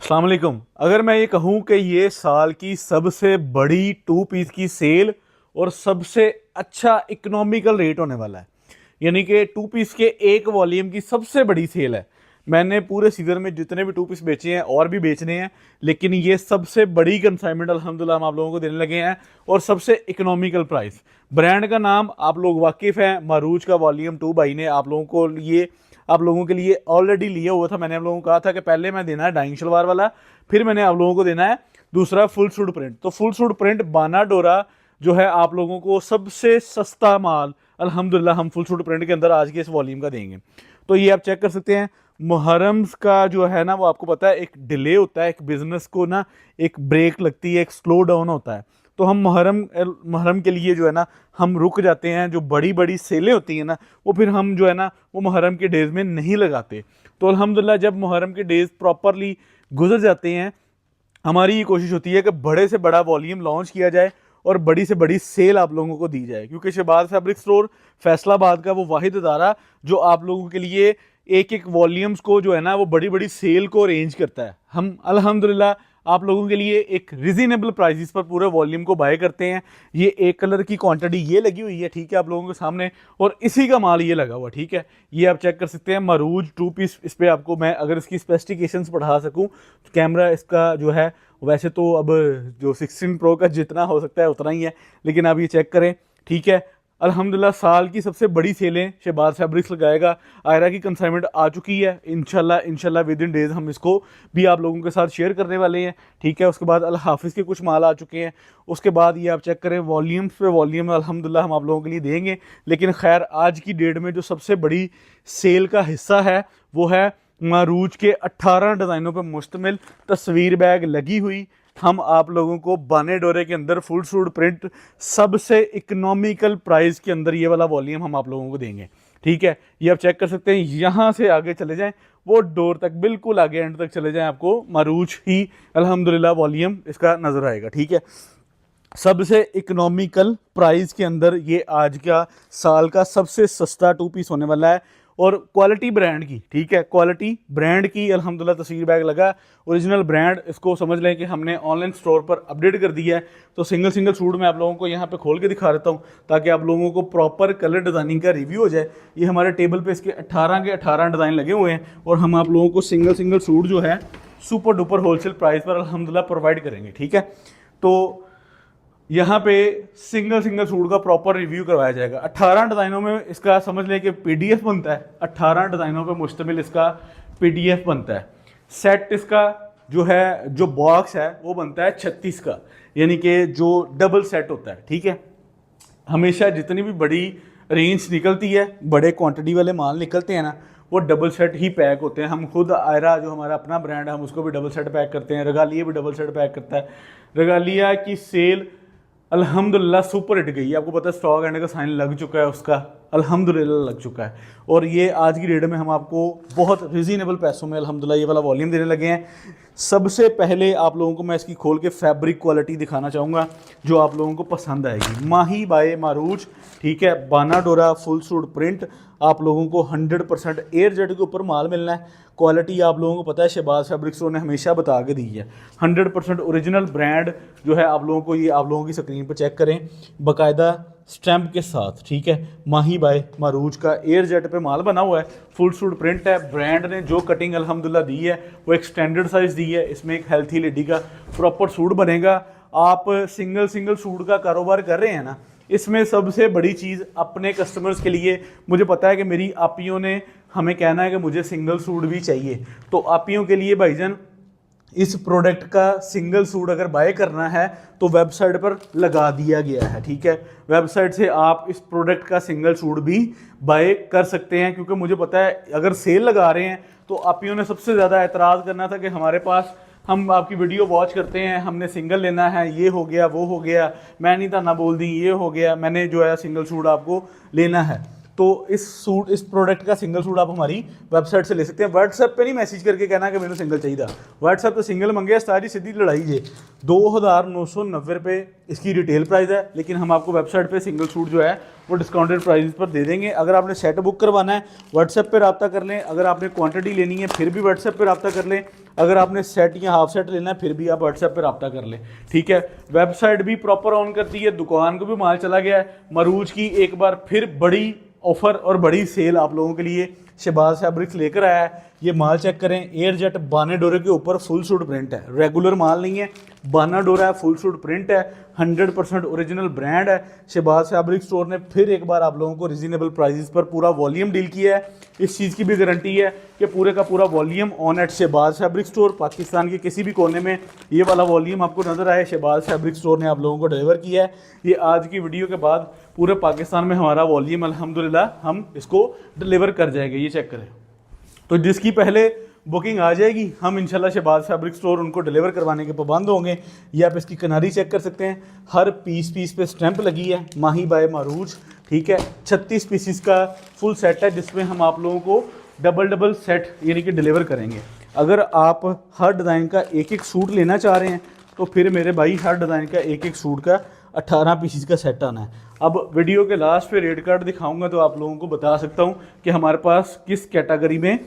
अस्सलाम वालेकुम। अगर मैं ये कहूँ कि ये साल की सबसे बड़ी टू पीस की सेल और सबसे अच्छा इकोनॉमिकल रेट होने वाला है, यानी कि टू पीस के एक वॉल्यूम की सबसे बड़ी सेल है। मैंने पूरे सीज़न में जितने भी टू पीस बेचे हैं और भी बेचने हैं, लेकिन ये सबसे बड़ी कंसाइनमेंट अल्हम्दुलिल्लाह हम आप लोगों को देने लगे हैं और सबसे इकोनॉमिकल प्राइस। ब्रांड का नाम आप लोग वाकिफ़ हैं, मारूज का वॉल्यूम 2 भाई ने आप लोगों के लिए ऑलरेडी लिया हुआ था। मैंने आप लोगों को कहा था कि पहले मैं देना है डाइंग शलवार वाला, फिर मैंने आप लोगों को देना है दूसरा फुल सूट प्रिंट। तो फुल सूट प्रिंट बाना डोरा जो है आप लोगों को सबसे सस्ता माल अल्हम्दुलिल्लाह हम फुल सूट प्रिंट के अंदर आज के इस वॉल्यूम का देंगे। तो ये आप चेक कर सकते हैं। मुहर्रम का जो है ना, वो आपको पता है एक डिले होता है, एक बिजनेस को ना एक ब्रेक लगती है, एक स्लो डाउन होता है। तो हम मुहर्रम के लिए जो है ना हम रुक जाते हैं। जो बड़ी बड़ी सेलें होती हैं ना, वो फिर हम जो है ना वो मुहर्रम के डेज़ में नहीं लगाते। तो अल्हम्दुलिल्लाह जब मुहर्रम के डेज़ प्रॉपरली गुजर जाते हैं, हमारी ये कोशिश होती है कि बड़े से बड़ा वॉल्यूम लॉन्च किया जाए और बड़ी से बड़ी सेल आप लोगों को दी जाए, क्योंकि शहबाज फैब्रिक स्टोर फैसलाबाद का वो वाहिद अदारा जो आप लोगों के लिए एक एक वॉल्यूम्स को जो है ना वो बड़ी बड़ी सेल को अरेंज करता है। हम अल्हम्दुलिल्लाह आप लोगों के लिए एक रिजनेबल प्राइसेस पर पूरे वॉल्यूम को बाय करते हैं। ये एक कलर की क्वांटिटी ये लगी हुई है, ठीक है, आप लोगों के सामने, और इसी का माल ये लगा हुआ, ठीक है। ये आप चेक कर सकते हैं, मरूज टू पीस। इस पर आपको मैं अगर इसकी स्पेसिफिकेशंस पढ़ा सकूं तो कैमरा इसका जो है, वैसे तो अब जो 16 प्रो का जितना हो सकता है उतना ही है, लेकिन आप ये चेक करें, ठीक है। अल्हम्दुलिल्लाह साल की सबसे बड़ी सेलें शहबाज फैब्रिक्स लगाएगा। आयरा की कंसाइनमेंट आ चुकी है, इंशाल्लाह विद इन डेज़ हम इसको भी आप लोगों के साथ शेयर करने वाले हैं, ठीक है। उसके बाद अल हाफिज़ के कुछ माल आ चुके हैं। उसके बाद ये आप चेक करें, वॉल्यूम्स पे वॉल्यूम अल्हम्दुलिल्लाह हम आप लोगों के लिए देंगे। लेकिन खैर आज की डेट में जो सबसे बड़ी सेल का हिस्सा है वो है मारूज के 18 डिज़ाइनों पर मुश्तमिल तस्वीर बैग लगी हुई। हम आप लोगों को बाने डोरे के अंदर फुल सूट प्रिंट सबसे इकोनॉमिकल प्राइस के अंदर ये वाला वॉल्यूम हम आप लोगों को देंगे, ठीक है। ये आप चेक कर सकते हैं। यहाँ से आगे चले जाएं, वो डोर तक, बिल्कुल आगे एंड तक चले जाएं, आपको मारूज ही अल्हम्दुलिल्लाह वॉल्यूम इसका नज़र आएगा, ठीक है। सबसे इकोनॉमिकल प्राइस के अंदर ये आज का साल का सबसे सस्ता टू पीस होने वाला है, और क्वालिटी ब्रांड की, ठीक है, क्वालिटी ब्रांड की अल्हम्दुलिल्लाह तस्वीर बैग लगा। ओरिजिनल ब्रांड, इसको समझ लें कि हमने ऑनलाइन स्टोर पर अपडेट कर दिया है। तो सिंगल सिंगल सूट मैं आप लोगों को यहाँ पे खोल के दिखा देता हूँ ताकि आप लोगों को प्रॉपर कलर डिज़ाइनिंग का रिव्यू हो जाए। ये हमारे टेबल पे इसके 18 के 18 डिज़ाइन लगे हुए हैं, और हम आप लोगों को सिंगल सिंगल सूट जो है सुपर डुपर होलसेल प्राइस पर अल्हम्दुलिल्लाह प्रोवाइड करेंगे, ठीक है। तो यहाँ पे सिंगल सिंगल सूट का प्रॉपर रिव्यू करवाया जाएगा। 18 डिज़ाइनों में इसका समझ लें कि पीडीएफ बनता है। 18 डिज़ाइनों पे मुश्तमिल इसका पीडीएफ बनता है। सेट इसका जो है, जो बॉक्स है वो बनता है 36 का, यानी कि जो डबल सेट होता है, ठीक है। हमेशा जितनी भी बड़ी रेंज निकलती है, बड़े क्वांटिटी वाले माल निकलते हैं ना, वो डबल सेट ही पैक होते हैं। हम खुद आयरा जो हमारा अपना ब्रांड है, हम उसको भी डबल सेट पैक करते हैं। रेगालिया भी डबल सेट पैक करता है। रेगालिया की सेल अल्हम्दुलिल्लाह सुपर हिट गई है। आपको पता है स्टॉक एंड का साइन लग चुका है उसका, अल्हम्दुलिल्लाह लग चुका है। और ये आज की डेट में हम आपको बहुत रिजनेबल पैसों में अल्हम्दुलिल्लाह ये वाला वॉल्यूम देने लगे हैं। सबसे पहले आप लोगों को मैं इसकी खोल के फैब्रिक क्वालिटी दिखाना चाहूँगा जो आप लोगों को पसंद आएगी। माही बाय मारूज, ठीक है, बाना डोरा फुल सूट प्रिंट। आप लोगों को 100% एयर जेट के ऊपर माल मिलना है। क्वालिटी आप लोगों को पता है शहबाज फैब्रिक स्टोर ने हमेशा बता के दी है। 100% ओरिजिनल ब्रांड जो है आप लोगों को, ये आप लोगों की स्क्रीन पर चेक करें, बाकायदा स्टैम्प के साथ, ठीक है। माही बाय मारूज का एयर जेट पे माल बना हुआ है, फुल सूट प्रिंट है। ब्रांड ने जो कटिंग अल्हम्दुलिल्लाह दी है वो एक स्टैंडर्ड साइज़ दी है। इसमें एक हेल्थी लेडी का प्रॉपर सूट बनेगा। आप सिंगल सिंगल सूट का कारोबार कर रहे हैं ना, इसमें सबसे बड़ी चीज़ अपने कस्टमर्स के लिए, मुझे पता है कि मेरी आपियों ने हमें कहना है कि मुझे सिंगल सूट भी चाहिए, तो आपियों के लिए भाईजान इस प्रोडक्ट का सिंगल सूट अगर बाय करना है तो वेबसाइट पर लगा दिया गया है, ठीक है। वेबसाइट से आप इस प्रोडक्ट का सिंगल सूट भी बाय कर सकते हैं, क्योंकि मुझे पता है अगर सेल लगा रहे हैं तो आपियों ने सबसे ज़्यादा एतराज़ करना था कि हमारे पास, हम आपकी वीडियो वॉच करते हैं, हमने सिंगल लेना है, ये हो गया वो हो गया, मैं नहीं था ना बोल दी, ये हो गया, मैंने जो है सिंगल सूट आपको लेना है। तो इस प्रोडक्ट का सिंगल सूट आप हमारी वेबसाइट से ले सकते हैं। व्हाट्सएप पे नहीं मैसेज करके कहना कि मैंने सिंगल चाहिए। व्हाट्सएप पे सिंगल मंगे सारी सीधी लड़ाई जे 2990 रुपये इसकी रिटेल प्राइस है, लेकिन हम आपको वेबसाइट पे सिंगल सूट जो है वो डिस्काउंटेड प्राइस पर दे देंगे। अगर आपने सेट बुक करवाना है व्हाट्सएप पे रब्ता कर लें, अगर आपने क्वांटिटी लेनी है फिर भी व्हाट्सएप पे रब्ता कर लें, अगर आपने सेट या हाफ सेट लेना है फिर भी आप व्हाट्सएप पे रब्ता कर लें, ठीक है। वेबसाइट भी प्रॉपर ऑन करती है, दुकान को भी माल चला गया है। मरूज की एक बार फिर बड़ी ऑफर और बड़ी सेल आप लोगों के लिए शहबाज फैब्रिक्स लेकर आया है। ये माल चेक करें, एयर जेट बाने डोरे के ऊपर फुल सूट प्रिंट है, रेगुलर माल नहीं है, बाना डोरा है, फुल सूट प्रिंट है, 100% ओरिजिनल ब्रांड है। शहबाज फैब्रिक स्टोर ने फिर एक बार आप लोगों को रिजनेबल प्राइसेस पर पूरा वॉल्यूम डील किया है। इस चीज़ की भी गारंटी है कि पूरे का पूरा volume on at Shahbaz fabric store, Pakistan के किसी भी कोने में ये वाला वॉल्यूम आपको नजर आए, शहबाज फैब्रिक स्टोर ने आप लोगों को डिलीवर किया है। ये आज की वीडियो के बाद पूरे पाकिस्तान में हमारा वॉल्यूम अल्हम्दुलिल्लाह हम इसको डिलीवर कर जाएंगे। ये चेक करें, तो जिसकी पहले बुकिंग आ जाएगी हम इंशाल्लाह शहबाज फैब्रिक स्टोर उनको डिलीवर करवाने के पाबंद होंगे। ये आप इसकी किनारी चेक कर सकते हैं, हर पीस पे स्टैंप लगी है माही बाय मारूज, ठीक है। 36 पीसीस का फुल सेट है जिसमें हम आप लोगों को डबल सेट यानी कि डिलीवर करेंगे। अगर आप हर डिज़ाइन का एक एक सूट लेना चाह रहे हैं तो फिर मेरे भाई हर डिज़ाइन का एक एक सूट का 18 पीसीस का सेट आना है। अब वीडियो के लास्ट पे रेट कार्ड दिखाऊंगा तो आप लोगों को बता सकता हूँ कि हमारे पास किस कैटेगरी में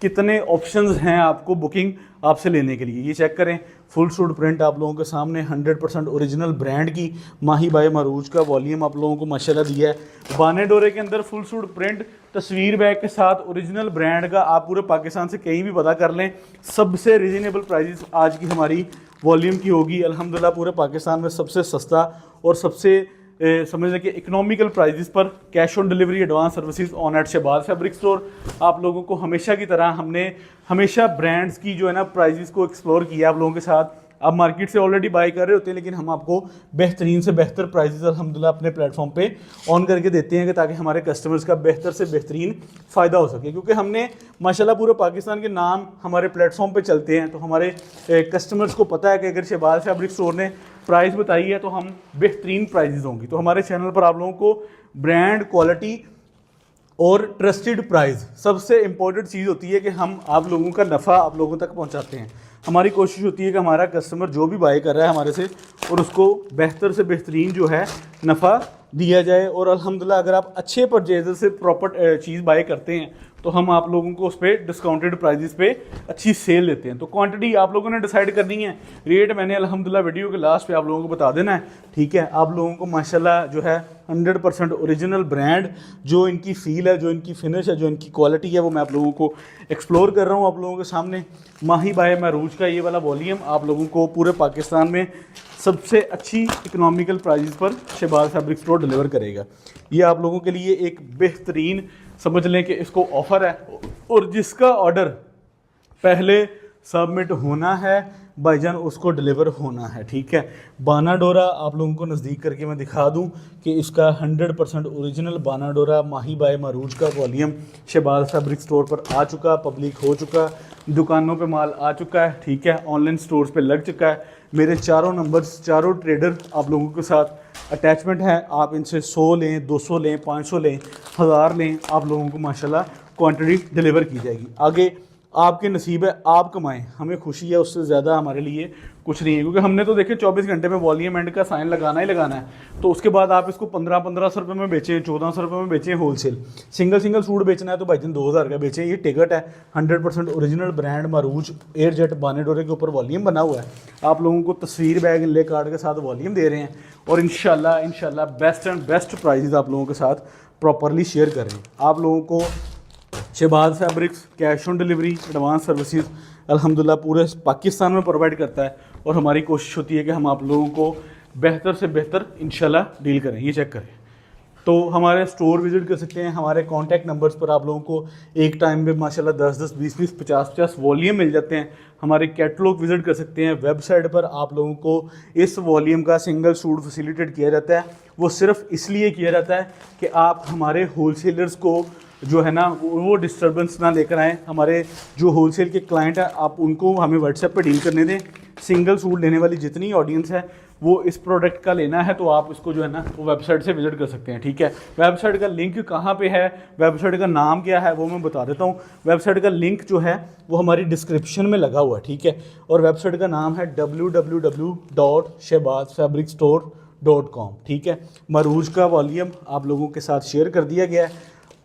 कितने ऑप्शंस हैं आपको बुकिंग आपसे लेने के लिए। ये चेक करें, फुल सूट प्रिंट आप लोगों के सामने 100% ओरिजिनल ब्रांड की माही बाय मरूज का वॉल्यूम आप लोगों को माशाल्लाह दिया है। बाने डोरे के अंदर फुल सूट प्रिंट तस्वीर बैग के साथ ओरिजिनल ब्रांड का, आप पूरे पाकिस्तान से कहीं भी पता कर लें, सबसे रिजनेबल प्राइजेस आज की हमारी वॉल्यूम की होगी। अल्हम्दुलिल्लाह पूरे पाकिस्तान में सबसे सस्ता और सबसे समझ लें कि इकोनॉमिकल प्राइजेस पर cash on delivery advance services on at Shahbaz fabric store. आप लोगों को हमेशा की तरह हमने हमेशा ब्रांड्स की जो है ना प्राइजेस को एक्सप्लोर किया आप लोगों के साथ। आप मार्केट से ऑलरेडी बाय कर रहे होते हैं, लेकिन हम आपको बेहतरीन से बेहतर प्राइजेस अल्हम्दुलिल्लाह अपने प्लेटफॉर्म पे ऑन करके देते हैं कि ताकि हमारे कस्टमर्स का बेहतर से बेहतरीन फ़ायदा हो सके। क्योंकि हमने माशाल्लाह पूरे पाकिस्तान के नाम हमारे प्लेटफॉर्म पे चलते हैं, तो हमारे कस्टमर्स को पता है कि अगर शहबाज फैब्रिक स्टोर ने प्राइस बताई है तो हम बेहतरीन प्राइजेस होंगी। तो हमारे चैनल पर आप लोगों को ब्रांड, क्वालिटी और ट्रस्टेड प्राइस सबसे इम्पोर्टेंट चीज़ होती है कि हम आप लोगों का नफ़ा आप लोगों तक पहुंचाते हैं। हमारी कोशिश होती है कि हमारा कस्टमर जो भी बाय कर रहा है हमारे से और उसको बेहतर से बेहतरीन जो है नफ़ा दिया जाए। और अल्हम्दुलिल्लाह अगर आप अच्छे परचेजर से प्रॉपर चीज़ बाय करते हैं तो हम आप लोगों को उस पर डिस्काउंटेड प्राइजेस पे अच्छी सेल देते हैं। तो क्वांटिटी आप लोगों ने डिसाइड करनी है, रेट मैंने अल्हम्दुलिल्लाह वीडियो के लास्ट पे आप लोगों को बता देना है, ठीक है। आप लोगों को माशाल्लाह जो है 100% ओरिजिनल ब्रांड, जो इनकी फील है, जो इनकी फिनिश है, जो इनकी क्वालिटी है, वो मैं आप लोगों को एक्सप्लोर कर रहा हूँ आप लोगों के सामने। माही बाय मरूज का ये वाला वॉल्यूम आप लोगों को पूरे पाकिस्तान में सबसे अच्छी इकोनॉमिकल प्राइस पर शहबाज फैब्रिक स्टोर डिलीवर करेगा। ये आप लोगों के लिए एक बेहतरीन समझ लें कि इसको ऑफ़र है, और जिसका ऑर्डर पहले सबमिट होना है भाईजान उसको डिलीवर होना है, ठीक है। बाना डोरा आप लोगों को नज़दीक करके मैं दिखा दूं कि इसका 100% ओरिजिनल बाना डोरा माही बाय मरूज का वॉल्यूम शहबाज फैब्रिक स्टोर पर आ चुका, पब्लिक हो चुका, दुकानों पे माल आ चुका है, ठीक है। ऑनलाइन स्टोर्स पे लग चुका है। मेरे चारों नंबर्स, चारों ट्रेडर आप लोगों के साथ अटैचमेंट है। आप इनसे 100 लें, 200 लें, 500 लें, 1000 लें, आप लोगों को माशाल्लाह क्वांटिटी डिलीवर की जाएगी। आगे आपके नसीब है, आप कमाएं, हमें खुशी है, उससे ज़्यादा हमारे लिए कुछ नहीं है। क्योंकि हमने तो देखे 24 घंटे में वॉल्यूम एंड का साइन लगाना ही लगाना है। तो उसके बाद आप इसको 1500 रुपये में बेचें, 1400 रुपये में बेचें होलसेल। सिंगल सूट बेचना है तो भाईजान 2000 का बेचें। ये टिकट है, 100% ओरिजिनल ब्रांड मरूज एयर जेट बाने डोरे के ऊपर वॉल्यूम बना हुआ है। आप लोगों को तस्वीर बैग इनले कार्ड के साथ वॉल्यूम दे रहे हैं और इंशाल्लाह बेस्ट एंड बेस्ट प्राइजेस आप लोगों के साथ प्रॉपरली शेयर कर रहे हैं। आप लोगों को Shahbaz fabrics cash on delivery advance services अल्हम्दुलिल्लाह पूरे पाकिस्तान में प्रोवाइड करता है, और हमारी कोशिश होती है कि हम आप लोगों को बेहतर से बेहतर इंशाल्लाह डील करें। ये चेक करें, तो हमारे स्टोर विजिट कर सकते हैं। हमारे कॉन्टैक्ट नंबर्स पर आप लोगों को एक टाइम पे माशाल्लाह 10-10, 20-20, 50-50 वॉल्यूम मिल जाते हैं। हमारे कैटलॉग विजिट कर सकते हैं। वेबसाइट पर आप लोगों को इस वॉल्यूम का सिंगल सूट फैसिलिटेट किया जाता है। वो सिर्फ इसलिए किया जाता है कि आप हमारे होलसेलर्स को जो है ना वो डिस्टर्बेंस ना लेकर आएँ। हमारे जो होलसेल के क्लाइंट हैं आप उनको हमें व्हाट्सएप पर डील करने दें। सिंगल सूट लेने वाली जितनी ऑडियंस है वो इस प्रोडक्ट का लेना है तो आप इसको जो है ना वो वेबसाइट से विजिट कर सकते हैं, ठीक है। वेबसाइट का लिंक कहाँ पे है, वेबसाइट का नाम क्या है वो मैं बता देता हूँ। वेबसाइट का लिंक जो है वो हमारी डिस्क्रिप्शन में लगा हुआ है, ठीक है। और वेबसाइट का नाम है www.shehbazfabricstore.com, ठीक है। मरूज का वॉल्यूम आप लोगों के साथ शेयर कर दिया गया है,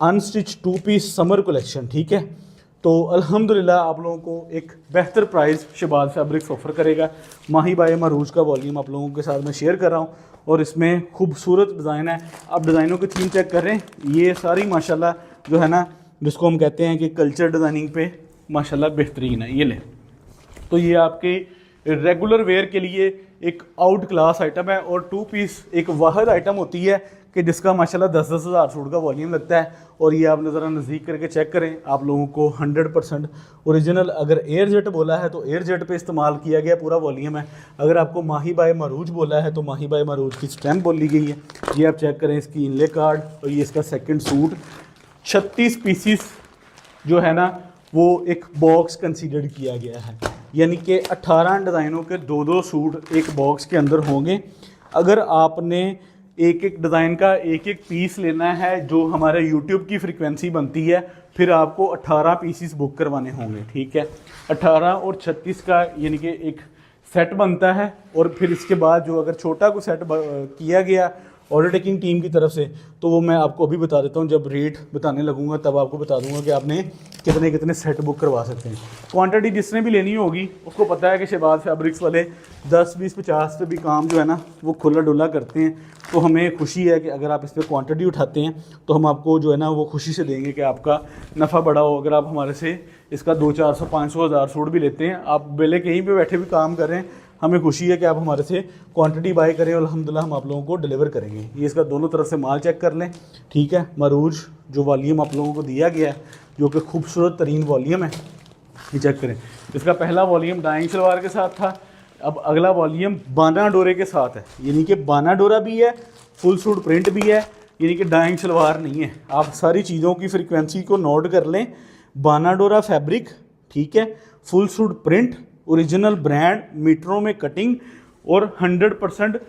अनस्टिच 2 पीस समर कलेक्शन, ठीक है। तो अल्हम्दुलिल्लाह आप लोगों को एक बेहतर प्राइस शहबाज फैब्रिक्स ऑफ़र करेगा। माही बाय मरूज का वॉल्यूम आप लोगों के साथ मैं शेयर कर रहा हूँ और इसमें खूबसूरत डिज़ाइन है। आप डिज़ाइनों की थीम चेक कर रहे हैं, ये सारी माशाल्लाह जो है ना जिसको हम कहते हैं कि कल्चर डिज़ाइनिंग पे माशाल्लाह बेहतरीन है। ये ले, तो ये आपके रेगुलर वेयर के लिए एक आउट क्लास आइटम है और 2 पीस एक वाहिद आइटम होती है कि जिसका माशाल्लाह 10-10 हज़ार सूट का वॉल्यूम लगता है। और ये आप ज़रा नज़दीक करके चेक करें, आप लोगों को 100% ओरिजिनल, अगर एयर जेट बोला है तो एयर जेट पे इस्तेमाल किया गया पूरा वॉल्यूम है। अगर आपको माही बाय मरूज बोला है तो माही बाय मरूज की स्टैम्प बोली गई है। ये आप चेक करें, इसकी इनले कार्ड और ये इसका सेकेंड सूट। 36 पीसीस जो है ना वो एक बॉक्स कंसीडर किया गया है, यानी कि 18 डिज़ाइनों के 2-2 सूट एक बॉक्स के अंदर होंगे। अगर आपने एक एक डिज़ाइन का एक एक पीस लेना है जो हमारे यूट्यूब की फ्रीक्वेंसी बनती है, फिर आपको 18 पीसीस बुक करवाने होंगे, ठीक है। 18 और 36 का यानी कि एक सेट बनता है। और फिर इसके बाद जो अगर छोटा को सेट किया गया ऑर्डर टेकिंग टीम की तरफ से तो वो मैं आपको अभी बता देता हूँ, जब रेट बताने लगूंगा तब आपको बता दूंगा कि आपने कितने कितने सेट बुक करवा सकते हैं। क्वांटिटी जिसने भी लेनी होगी उसको पता है कि शहबाज फैब्रिक्स वाले 10, 20, 50 पे भी काम जो है ना वो खुला डुला करते हैं। तो हमें खुशी है कि अगर आप इस पर क्वान्टिटी उठाते हैं तो हम आपको जो है ना वो खुशी से देंगे कि आपका नफ़ा बढ़ा हो। अगर आप हमारे से इसका 200, 400, 500, 1000 सूट भी लेते हैं, आप बेले कहीं पे बैठे भी काम कर रहे हैं, हमें खुशी है कि आप हमारे से क्वांटिटी बाय करें और अल्हम्दुलिल्लाह हम आप लोगों को डिलीवर करेंगे। ये इसका दोनों तरफ से माल चेक कर लें, ठीक है। मरूज जो वॉल्यूम आप लोगों को दिया गया है जो कि खूबसूरत तरीन वॉल्यूम है, ये चेक करें। इसका पहला वॉल्यूम डाइंग शलवार के साथ था, अब अगला वॉल्यूम बाना डोरे के साथ है, यानी कि बाना डोरा भी है, फुल सूट प्रिंट भी है, यानी कि डाइंग शलवार नहीं है। आप सारी चीज़ों की फ्रिक्वेंसी को नोट कर लें। बाना डोरा फैब्रिक, ठीक है, full suit print, original brand, मीटरों में कटिंग और 100%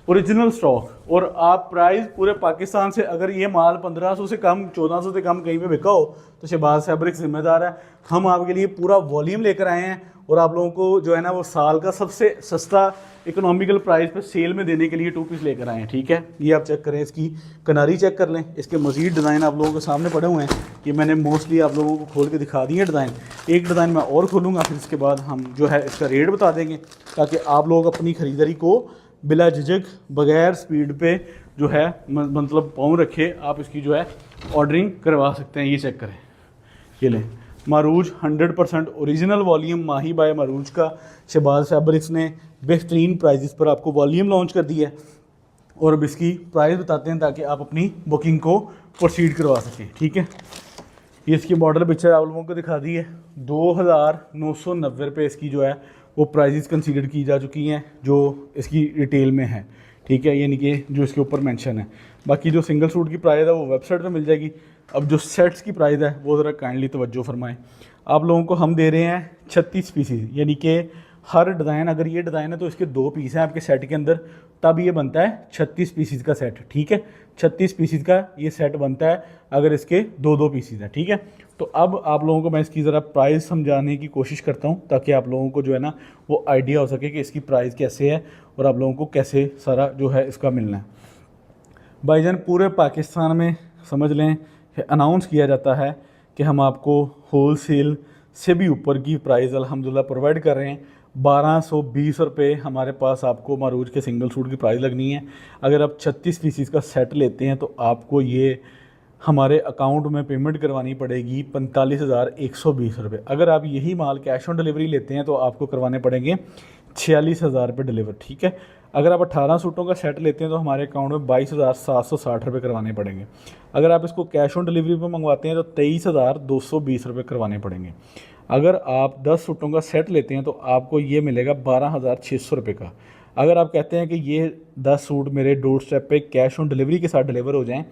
ओरिजिनल स्टॉक। और आप प्राइस पूरे पाकिस्तान से अगर ये माल 1500 से कम, 1400 से कम कहीं पे बिका हो तो शहबाज फैब्रिक जिम्मेदार है। हम आपके लिए पूरा वॉल्यूम लेकर आए हैं और आप लोगों को जो है ना वो साल का सबसे सस्ता इकोनॉमिकल प्राइस पे सेल में देने के लिए 2 पीस लेकर आए हैं, ठीक है। ये आप चेक करें, इसकी किनारी चेक कर लें। इसके मज़ीद डिज़ाइन आप लोगों के सामने पड़े हुए हैं, कि मैंने मोस्टली आप लोगों को खोल के दिखा दिए डिज़ाइन। एक डिज़ाइन मैं और खोलूँगा, फिर इसके बाद हम जो है इसका रेट बता देंगे ताकि आप लोग अपनी ख़रीदारी को बिला झिझक बग़ैर स्पीड पे जो है मतलब पाँव रखे आप इसकी जो है ऑर्डरिंग करवा सकते हैं। ये चेक करें, ये लें मरूज 100% ओरिजिनल वॉल्यूम माही बाय मरूज का शहबाज फैब्रिक्स ने बेहतरीन प्राइजेस पर आपको वॉल्यूम लॉन्च कर दिया है। और अब इसकी प्राइस बताते हैं ताकि आप अपनी बुकिंग को प्रोसीड करवा सकें, ठीक है। ये इसकी मॉडल पिक्चर आप लोगों को दिखा दी है। 2990 रुपये इसकी जो है वो प्राइजेस कंसीडर की जा चुकी हैं जो इसकी रिटेल में है, ठीक है, यानी कि जो इसके ऊपर मेंशन है। बाकी जो सिंगल सूट की प्राइस है वो वेबसाइट पे मिल जाएगी। अब जो सेट्स की प्राइस है वो ज़रा काइंडली तवज्जो फरमाएं। आप लोगों को हम दे रहे हैं 36 पीसेस, यानी कि हर डिज़ाइन, अगर ये डिज़ाइन है तो इसके 2 पीस हैं आपके सेट के अंदर, तब ये बनता है 36 पीसेस का सेट, ठीक है। 36 पीसेस का ये सेट बनता है अगर इसके 2-2 पीसेस हैं, ठीक है। तो अब आप लोगों को मैं इसकी ज़रा प्राइस समझाने की कोशिश करता हूँ ताकि आप लोगों को जो है ना वो आइडिया हो सके कि इसकी प्राइस कैसे है और आप लोगों को कैसे सारा जो है इसका मिलना है। भाईजान पूरे पाकिस्तान में समझ लें अनाउंस किया जाता है कि हम आपको होल सेल से भी ऊपर की प्राइस अल्हम्दुलिल्लाह प्रोवाइड कर रहे हैं। 1220 रुपये हमारे पास आपको मरूज के सिंगल सूट की प्राइस लगनी है। अगर आप 36 पीसीस का सेट लेते हैं तो आपको ये हमारे अकाउंट में पेमेंट करवानी पड़ेगी 45,120 रुपये। अगर आप यही माल कैश ऑन डिलीवरी लेते हैं तो आपको करवाने पड़ेंगे 46,000 रुपये डिलीवर, ठीक है। अगर आप 18 सूटों का सेट लेते हैं तो हमारे अकाउंट में 22,760 रुपये करवाने पड़ेंगे। अगर आप इसको कैश ऑन डिलीवरी पर मंगवाते हैं तो 23,220 रुपये करवाने पड़ेंगे। अगर आप 10 सूटों का सेट लेते हैं तो आपको ये मिलेगा 12,600 रुपये का। अगर आप कहते हैं कि ये 10 सूट मेरे डोर स्टेप पे कैश ऑन डिलीवरी के साथ डिलीवर हो जाएं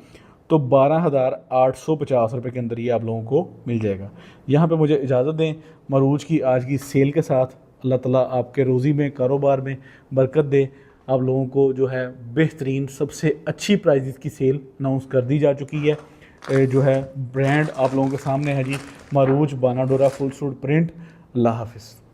तो 12,850 रुपये के अंदर ये आप लोगों को मिल जाएगा। यहाँ पे मुझे इजाज़त दें, मरूज की आज की सेल के साथ अल्लाह ताला आपके रोज़ी में, कारोबार में बरकत दे। आप लोगों को जो है बेहतरीन सबसे अच्छी प्राइजेस की सेल अनाउंस कर दी जा चुकी है। जो है ब्रांड आप लोगों के सामने है जी, मारूज बानाडोरा फुल सूट प्रिंट। अल्लाह हाफिज़।